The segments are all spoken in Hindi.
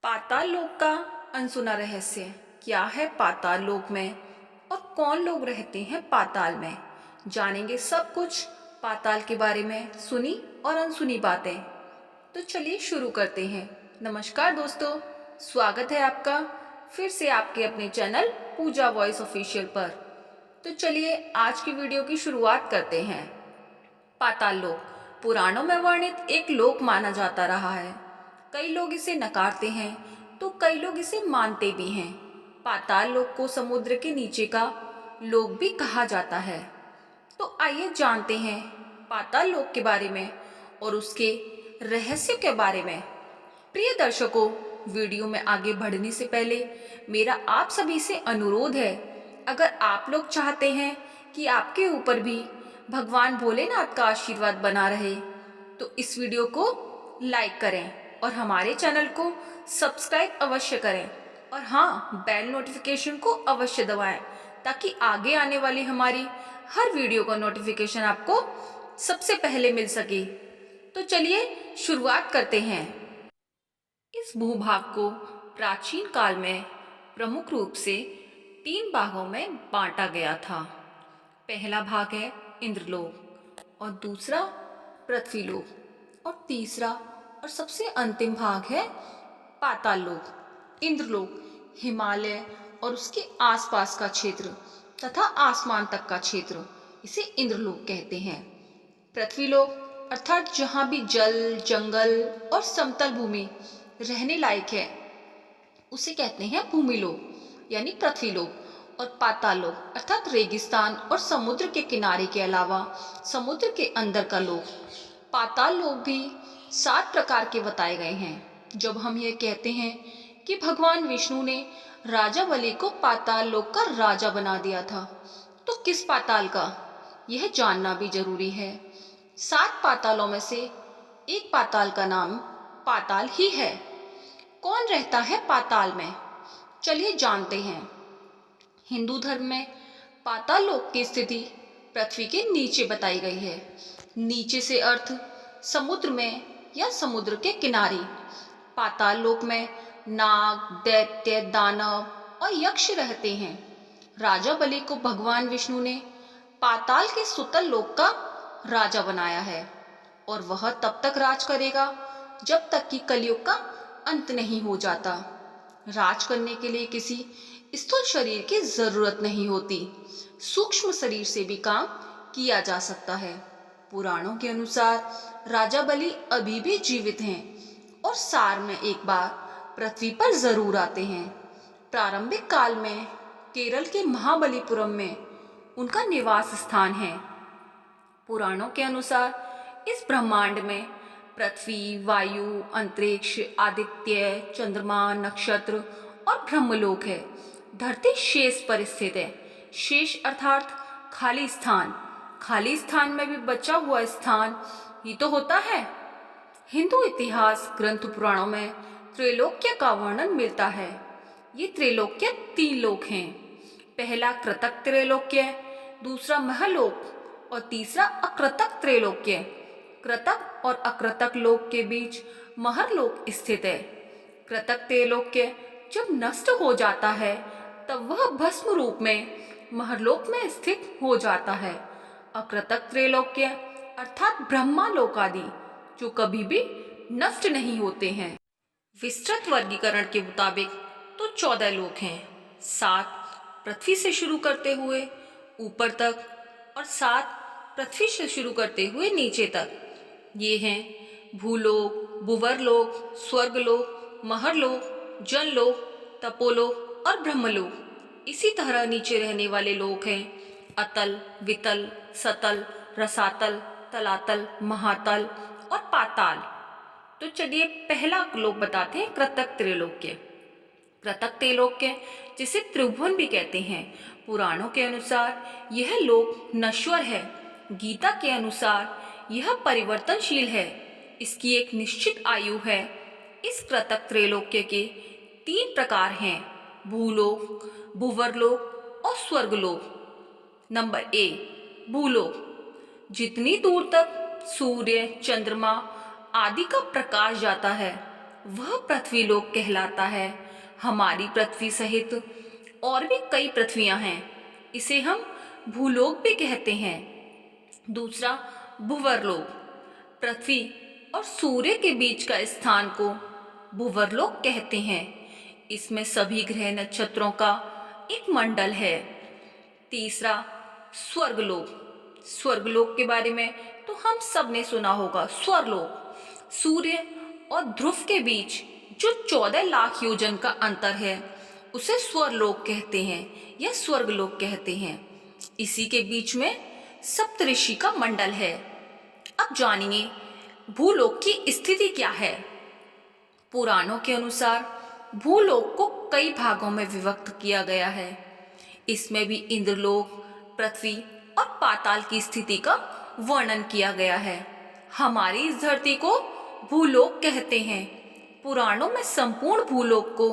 पाताल लोक का अनसुना रहस्य क्या है पाताल लोक में और कौन लोग रहते हैं पाताल में। जानेंगे सब कुछ पाताल के बारे में, सुनी और अनसुनी बातें। तो चलिए शुरू करते हैं। नमस्कार दोस्तों, स्वागत है आपका फिर से आपके अपने चैनल पूजा वॉइस ऑफिशियल पर। तो चलिए आज की वीडियो की शुरुआत करते हैं। पाताल लोक पुराणों में वर्णित एक लोक माना जाता रहा है। कई लोग इसे नकारते हैं तो कई लोग इसे मानते भी हैं। पाताल लोक को समुद्र के नीचे का लोक भी कहा जाता है। तो आइए जानते हैं पाताल लोक के बारे में और उसके रहस्य के बारे में। प्रिय दर्शकों, वीडियो में आगे बढ़ने से पहले मेरा आप सभी से अनुरोध है, अगर आप लोग चाहते हैं कि आपके ऊपर भी भगवान भोलेनाथ का आशीर्वाद बना रहे तो इस वीडियो को लाइक करें और हमारे चैनल को सब्सक्राइब अवश्य करें और हाँ, बेल नोटिफिकेशन को अवश्य दबाएं ताकि आगे आने वाली हमारी हर वीडियो का नोटिफिकेशन आपको सबसे पहले मिल सके। तो चलिए शुरुआत करते हैं। इस भूभाग को प्राचीन काल में प्रमुख रूप से 3 भागों में बांटा गया था। पहला भाग है इंद्रलोक और दूसरा पृथ्वीलोक और तीसरा और सबसे अंतिम भाग है पाताल लोक। इंद्रलोक हिमालय और उसके आसपास का क्षेत्र तथा आसमान तक का क्षेत्र, इसे इंद्रलोक कहते हैं। पृथ्वीलोक अर्थात जहाँ भी जल, जंगल और समतल भूमि रहने लायक है, उसे कहते हैं भूमिलोक यानी पृथ्वीलोक। और पाताल लोक अर्थात रेगिस्तान और समुद्र के किनारे के अलावा समुद्र के अंदर का लोक। पाताल लोक भी 7 प्रकार के बताए गए हैं। जब हम ये कहते हैं कि भगवान विष्णु ने राजा बलि को पाताल लोक का राजा बना दिया था, तो किस पाताल का, यह जानना भी जरूरी है। 7 पातालों में से एक पाताल का नाम पाताल ही है। कौन रहता है पाताल में, चलिए जानते हैं। हिंदू धर्म में पाताल लोक की स्थिति पृथ्वी के नीचे बताई गई है। नीचे से अर्थ समुद्र में या समुद्र के किनारे। पाताल लोक में नाग, दैत्य, दानव और यक्ष रहते हैं। राजा बलि को भगवान विष्णु ने पाताल के सुतल लोक का राजा बनाया है और वह तब तक राज करेगा जब तक कि कलयुग का अंत नहीं हो जाता। राज करने के लिए किसी स्थूल शरीर की जरूरत नहीं होती, सूक्ष्म शरीर से भी काम किया जा सकता है। पुराणों के अनुसार राजा बलि अभी भी जीवित हैं और साल में एक बार पृथ्वी पर जरूर आते हैं। प्रारंभिक काल में केरल के महाबलीपुरम में उनका निवास स्थान है। पुराणों के अनुसार इस ब्रह्मांड में पृथ्वी, वायु, अंतरिक्ष, आदित्य, चंद्रमा, नक्षत्र और ब्रह्मलोक है। धरती शेष पर स्थित है। शेष अर्थात खाली स्थान। खाली स्थान में भी बचा हुआ स्थान ही तो होता है। हिंदू इतिहास ग्रंथ पुराणों में त्रैलोक्य का वर्णन मिलता है। ये त्रैलोक्य 3 लोक हैं। पहला कृतक त्रैलोक्य, दूसरा महलोक और तीसरा अकृतक त्रैलोक्य। कृतक और अकृतक लोक के बीच महरलोक स्थित है। कृतक त्रैलोक्य जब नष्ट हो जाता है तब वह भस्म रूप में महरलोक में स्थित हो जाता है। अकृतक त्रैलोक्य अर्थात ब्रह्मालोक आदि जो कभी भी नष्ट नहीं होते हैं। विस्तृत वर्गीकरण के मुताबिक तो 14 लोक हैं। 7 पृथ्वी से शुरू करते हुए ऊपर तक और 7 पृथ्वी से शुरू करते हुए नीचे तक। ये हैं भूलोक, भुवरलोक, स्वर्गलोक, महरलोक, जनलोक, तपोलोक और ब्रह्मलोक। इसी तरह नीचे रहने वाले लोक हैं अतल, वितल, सतल, रसातल, तलातल, महातल और पाताल। तो चलिए पहला लोक बताते हैं कृतक त्रैलोक्य। कृतक त्रैलोक्य जिसे त्रिभुवन भी कहते हैं, पुराणों के अनुसार यह लोक नश्वर है। गीता के अनुसार यह परिवर्तनशील है। इसकी एक निश्चित आयु है। इस कृतक त्रैलोक्य के 3 प्रकार हैं, भूलोक, भुवरलोक और स्वर्गलोक। नंबर ए, भूलोक। जितनी दूर तक सूर्य, चंद्रमा आदि का प्रकाश जाता है वह पृथ्वी लोक कहलाता है। हमारी पृथ्वी सहित और भी कई पृथ्वियां हैं, इसे हम भूलोक भी कहते हैं। दूसरा, भूवरलोक, पृथ्वी और सूर्य के बीच का स्थान को भूवरलोक कहते हैं। इसमें सभी ग्रह नक्षत्रों का एक मंडल है। तीसरा, स्वर्गलोक। स्वर्गलोक के बारे में तो हम सब ने सुना होगा। स्वर्गलोक सूर्य और ध्रुव के बीच जो 14 लाख योजन का अंतर है उसे स्वर्गलोक कहते हैं या स्वर्गलोक कहते हैं। इसी के बीच में सप्तऋषि का मंडल है। अब जानिए भूलोक की स्थिति क्या है। पुराणों के अनुसार भूलोक को कई भागों में विभक्त किया गया है। इसमें भी इंद्रलोक, पृथ्वी और पाताल की स्थिति का वर्णन किया गया है। हमारी इस धरती को भूलोक कहते हैं। पुराणों में संपूर्ण भूलोक को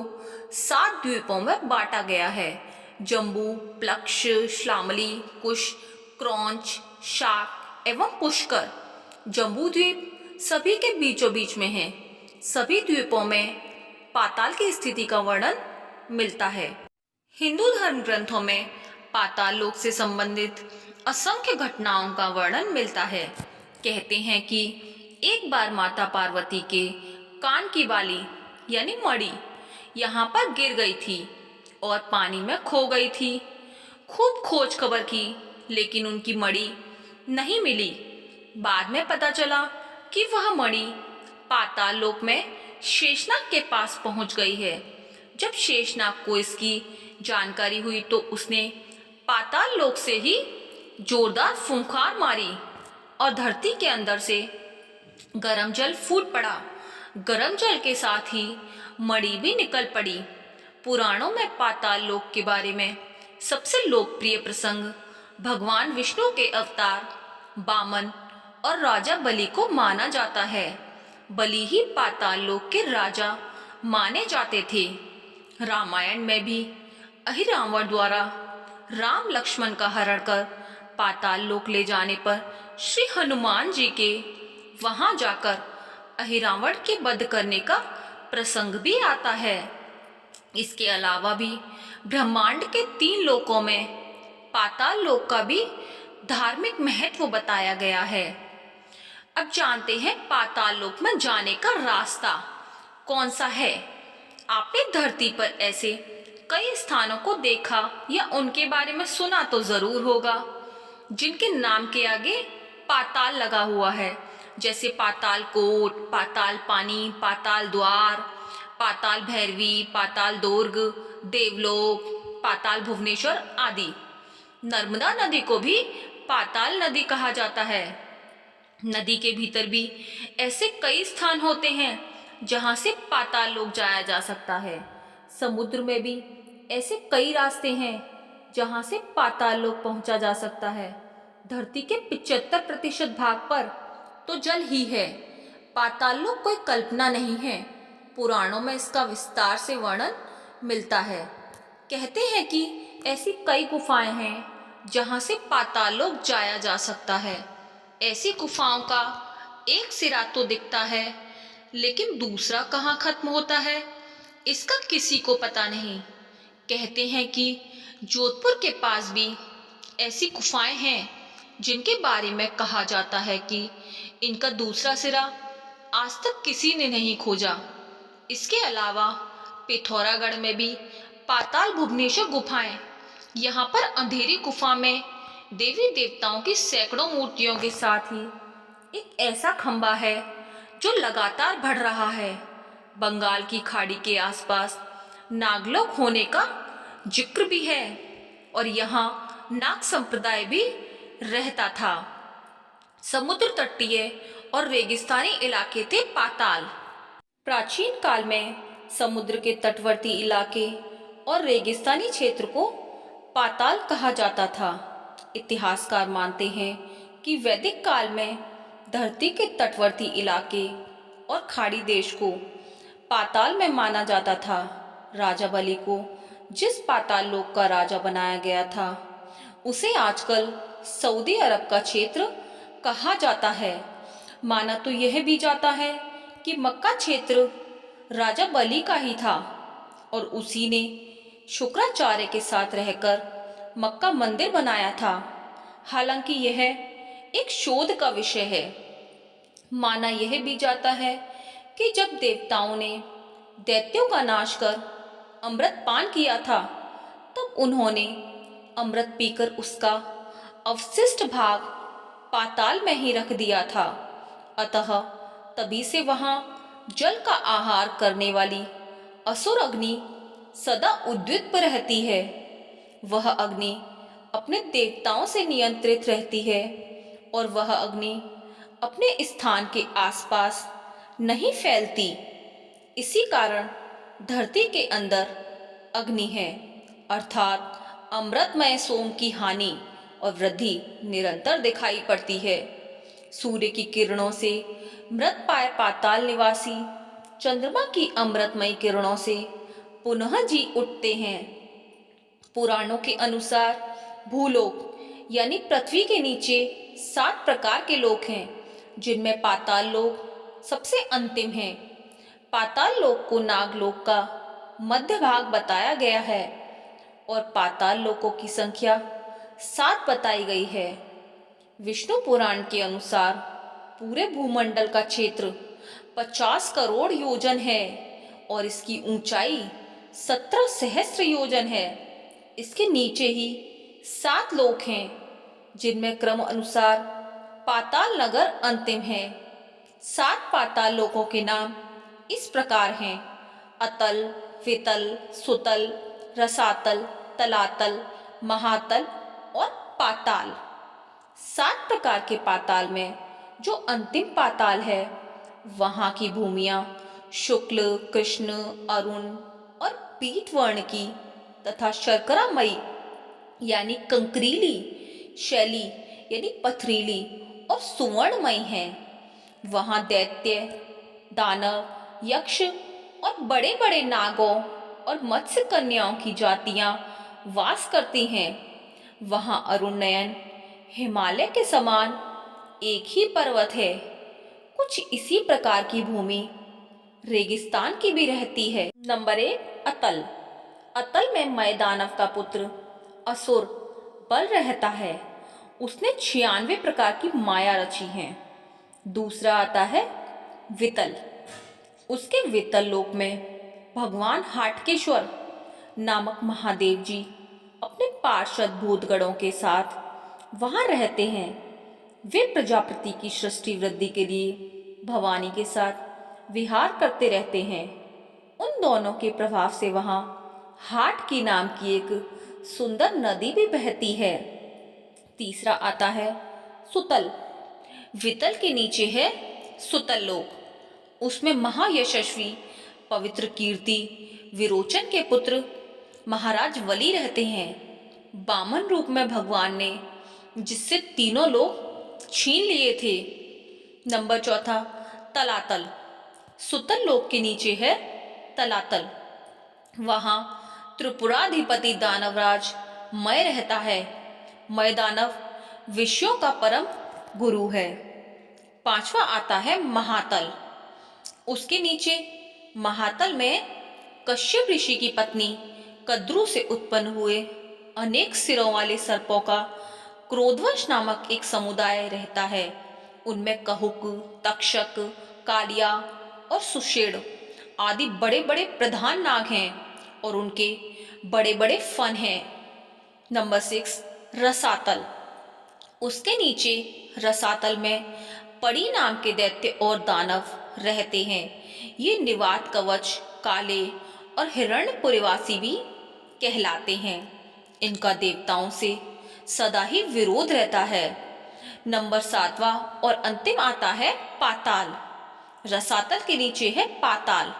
7 द्वीपों में बांटा गया है। जम्बू, प्लक्ष, श्लामली, कुश, क्रौंच, शाक एवं पुष्कर। जम्बू द्वीप सभी के बीचों बीच में है। सभी द्वीपों में पाताल की स्थिति का वर्णन मिलता है। हिंदू धर्म ग्रंथों में पाताल लोक से संबंधित असंख्य घटनाओं का वर्णन मिलता है। कहते हैं कि एक बार माता पार्वती के कान की बाली यानी मणि यहाँ पर गिर गई थी और पानी में खो गई थी। खूब खोज खबर की लेकिन उनकी मणि नहीं मिली। बाद में पता चला कि वह मणि पाताल लोक में शेषनाग के पास पहुंच गई है। जब शेषनाग को इसकी जानकारी हुई तो उसने पाताल लोक से ही जोरदार फुंकार मारी और धरती के अंदर से गरम जल फूट पड़ा। गरम जल के साथ ही मणि भी निकल पड़ी। पुराणों में पाताल लोक के बारे में सबसे लोकप्रिय प्रसंग भगवान विष्णु के अवतार वामन और राजा बलि को माना जाता है। बलि ही पाताल लोक के राजा माने जाते थे। रामायण में भी अहिरावण द्वारा राम लक्ष्मण का हरण कर पाताल लोक ले जाने पर श्री हनुमान जी के वहां जाकर अहिरावण के वध करने का प्रसंग भी आता है। इसके अलावा भी ब्रह्मांड के 3 लोकों में पाताल लोक का भी धार्मिक महत्व बताया गया है। अब जानते हैं पाताल लोक में जाने का रास्ता कौन सा है। आपने धरती पर ऐसे कई स्थानों को देखा या उनके बारे में सुना तो जरूर होगा जिनके नाम के आगे पाताल लगा हुआ है, जैसे पाताल कोट, पाताल पानी, पाताल द्वार, पाताल भैरवी, पाताल दुर्ग, देवलोक, पाताल भुवनेश्वर आदि। नर्मदा नदी को भी पाताल नदी कहा जाता है। नदी के भीतर भी ऐसे कई स्थान होते हैं जहां से पाताल लोक जाया जा सकता है। समुद्र में भी ऐसे कई रास्ते हैं जहां से पाताल लोक पहुंचा जा सकता है। धरती के 75% भाग पर तो जल ही है। पाताल लोक कोई कल्पना नहीं है। पुराणों में इसका विस्तार से वर्णन मिलता है। कहते हैं कि ऐसी कई गुफाएं हैं जहां से पाताल लोक जाया जा सकता है। ऐसी गुफाओं का एक सिरा तो दिखता है लेकिन दूसरा कहाँ खत्म होता है इसका किसी को पता नहीं। कहते हैं कि जोधपुर के पास भी ऐसी गुफाएं हैं जिनके बारे में कहा जाता है कि इनका दूसरा सिरा आज तक किसी ने नहीं खोजा। इसके अलावा पिथौरागढ़ में भी पाताल भुवनेश्वर गुफाएं। यहाँ पर अंधेरी गुफा में देवी देवताओं की सैकड़ों मूर्तियों के साथ ही एक ऐसा खंबा है जो लगातार बढ़ रहा है। बंगाल की खाड़ी के आसपास नागलोक होने का जिक्र भी है और यहाँ नाग संप्रदाय भी रहता था। समुद्र तटीय और रेगिस्तानी इलाके थे पाताल। प्राचीन काल में समुद्र के तटवर्ती इलाके और रेगिस्तानी क्षेत्र को पाताल कहा जाता था। इतिहासकार मानते हैं कि वैदिक काल में धरती के तटवर्ती इलाके और खाड़ी देश को पाताल में माना जाता था। राजा बलि को जिस पाताल लोक का राजा बनाया गया था उसे आजकल सऊदी अरब का क्षेत्र कहा जाता है। माना तो यह भी जाता है कि मक्का क्षेत्र राजा बलि का ही था और उसी ने शुक्राचार्य के साथ रहकर मक्का मंदिर बनाया था। हालांकि यह एक शोध का विषय है। माना यह भी जाता है कि जब देवताओं ने दैत्यों का नाश कर अमृत पान किया था, तब उन्होंने अमृत पीकर उसका अवशिष्ट भाग पाताल में ही रख दिया था। अतः तभी से वहां जल का आहार करने वाली असुर अग्नि सदा उद्विग्न रहती है। वह अग्नि अपने देवताओं से नियंत्रित रहती है और वह अग्नि अपने स्थान के आसपास नहीं फैलती। इसी कारण धरती के अंदर अग्नि है, अर्थात अमृतमय सोम की हानि और वृद्धि निरंतर दिखाई पड़ती है। सूर्य की किरणों से मृत पाए पाताल निवासी चंद्रमा की अमृतमयी किरणों से पुनः जी उठते हैं। पुराणों के अनुसार भूलोक यानी पृथ्वी के नीचे 7 प्रकार के लोक हैं, जिनमें पाताल लोक सबसे अंतिम है। पाताल लोक को नागलोक का मध्य भाग बताया गया है और पाताल लोकों की संख्या 7 बताई गई है। विष्णु पुराण के अनुसार पूरे भूमंडल का क्षेत्र 50 करोड़ योजन है और इसकी ऊंचाई 17 सहस्त्र योजन है। इसके नीचे ही 7 लोक हैं, जिनमें क्रम अनुसार पाताल नगर अंतिम है। 7 पाताल लोकों के नाम इस प्रकार हैं: अतल, वितल, सुतल, रसातल, तलातल, महातल और पाताल। 7 प्रकार के पाताल में जो अंतिम पाताल है, वहां की भूमियां शुक्ल, कृष्ण, अरुण और पीत वर्ण की तथा शर्करामयी यानी कंकरीली, शैली यानी पथरीली और सुवर्णमयी हैं। वहां दैत्य, दानव, यक्ष और बड़े बड़े नागों और मत्स्य कन्याओं की जातियां वास करती हैं। वहां अरुण नयन हिमालय के समान एक ही पर्वत है। कुछ इसी प्रकार की भूमि रेगिस्तान की भी रहती है। नंबर 1, अतल। अतल में मय दानव का पुत्र असुर बल रहता है। उसने 96 प्रकार की माया रची है। दूसरा आता है वितल। उसके वितल लोक में भगवान हाटकेश्वर नामक महादेव जी अपने पार्षद भूतगणों के साथ वहां रहते हैं। वे प्रजापति की सृष्टि वृद्धि के लिए भवानी के साथ विहार करते रहते हैं। उन दोनों के प्रभाव से वहां हाट की नाम की एक सुंदर नदी भी बहती है। तीसरा आता है सुतल। वितल के नीचे है सुतल लोक। उसमें महायशस्वी पवित्र कीर्ति विरोचन के पुत्र महाराज वली रहते हैं। बामन रूप में भगवान ने जिससे तीनों लोग छीन लिए थे। नंबर 4, तलातल। सुतल लोक के नीचे है तलातल। वहां त्रिपुराधिपति दानवराज मय रहता है। मय दानव विषयों का परम गुरु है। 5वां आता है महातल। उसके नीचे महातल में कश्यप ऋषि की पत्नी कद्रू से उत्पन्न हुए अनेक सिरों वाले सर्पों का क्रोधवश नामक एक समुदाय रहता है। उनमें कहुक, तक्षक, कालिया और सुषेण आदि बड़े बड़े प्रधान नाग हैं और उनके बड़े बड़े फन हैं। नंबर 6, रसातल। उसके नीचे रसातल में पड़ी नाम के दैत्य और दानव रहते हैं। ये निवात कवच, काले और हिरण्यपुरीवासी भी कहलाते हैं। इनका देवताओं से सदा ही विरोध रहता है। नंबर 7वां और अंतिम आता है पाताल। रसातल के नीचे है पाताल।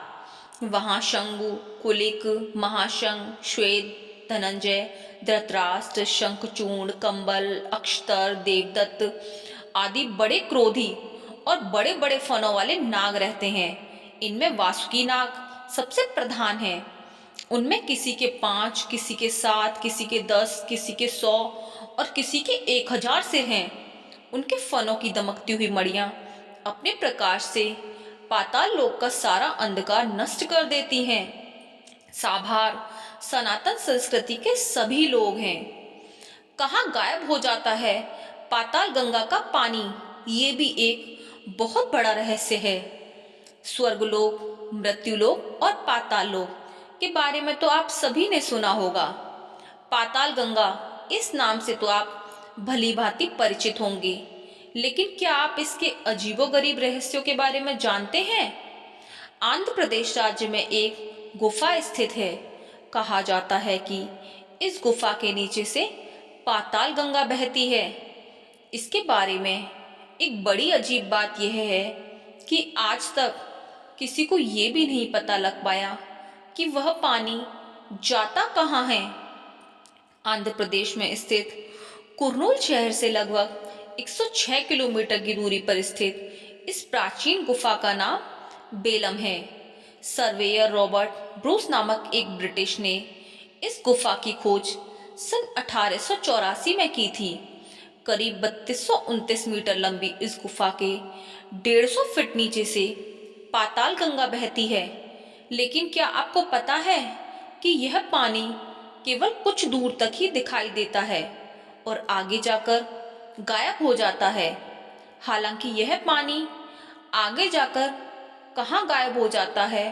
वहां शंगु, कुलिक, महाशंग, श्वेत, धनंजय, धृतराष्ट्र, शंखचूर्ण, कंबल, अक्षतर, देवदत्त आदि बड़े क्रोधी और बड़े बड़े फनों वाले नाग रहते हैं। इनमें वासुकी नाग सबसे प्रधान है। उनमें किसी के 5, किसी के 7, किसी के 10, किसी के 100 और किसी के 1000 सिर हैं। उनके फनों की दमकती हुई मड़ियां अपने प्रकाश से पाताल लोक का सारा अंधकार नष्ट कर देती हैं। साभार सनातन संस्कृति के सभी लोग हैं। कहाँ गायब हो जाता है पाताल गंगा का पानी, ये भी एक बहुत बड़ा रहस्य है। स्वर्गलोक, मृत्युलोक और पाताल लोक के बारे में तो आप सभी ने सुना होगा। पाताल गंगा इस नाम से तो आप भली भांति परिचित होंगे, लेकिन क्या आप इसके अजीबोगरीब रहस्यों के बारे में जानते हैं? आंध्र प्रदेश राज्य में एक गुफा स्थित है। कहा जाता है कि इस गुफा के नीचे से पाताल गंगा बहती है। इसके बारे में एक बड़ी अजीब बात यह है कि आज तक किसी को ये भी नहीं पता लग पाया कि वह पानी जाता कहाँ है। आंध्र प्रदेश में स्थित कुर्नूल शहर से लगभग 106 किलोमीटर की दूरी पर स्थित इस प्राचीन गुफा का नाम बेलम है। सर्वेयर रॉबर्ट ब्रूस नामक एक ब्रिटिश ने इस गुफा की खोज सन 1884 में की थी। करीब 3229 मीटर लंबी इस गुफा के 150 फीट नीचे से पाताल गंगा बहती है। लेकिन क्या आपको पता है कि यह पानी केवल कुछ दूर तक ही दिखाई देता है और आगे जाकर गायब हो जाता है। हालांकि यह पानी आगे जाकर कहाँ गायब हो जाता है,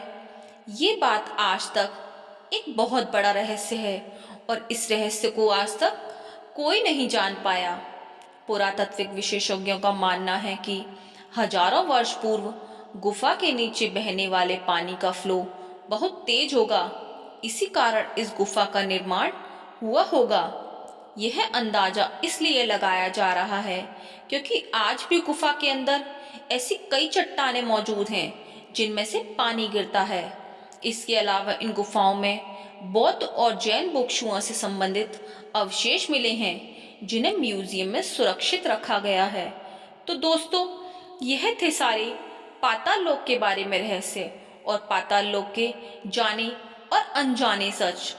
ये बात आज तक एक बहुत बड़ा रहस्य है और इस रहस्य को आज तक कोई नहीं जान पाया। पुरातात्विक विशेषज्ञों का मानना है कि हजारों वर्ष पूर्व गुफा के नीचे बहने वाले पानी का फ्लो बहुत तेज होगा। इसी कारण इस गुफा का निर्माण हुआ होगा। यह अंदाजा इसलिए लगाया जा रहा है क्योंकि आज भी गुफा के अंदर ऐसी कई चट्टानें मौजूद हैं जिनमें से पानी गिरता है। इसके अलावा इन गुफाओं में बौद्ध और जैन भिक्षुओं से संबंधित अवशेष मिले हैं जिन्हें म्यूजियम में सुरक्षित रखा गया है। तो दोस्तों, यह थे सारे पाताल लोक के बारे में रहस्य और पाताल लोक के जाने और अनजाने सच,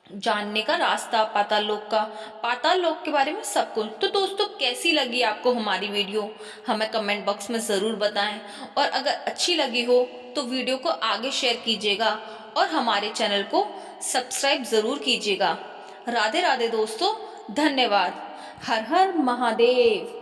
जानने का रास्ता पाताल लोक के बारे में सब कुछ। तो दोस्तों, कैसी लगी आपको हमारी वीडियो, हमें कमेंट बॉक्स में ज़रूर बताएं और अगर अच्छी लगी हो तो वीडियो को आगे शेयर कीजिएगा और हमारे चैनल को सब्सक्राइब ज़रूर कीजिएगा। राधे राधे दोस्तों, धन्यवाद। हर हर महादेव।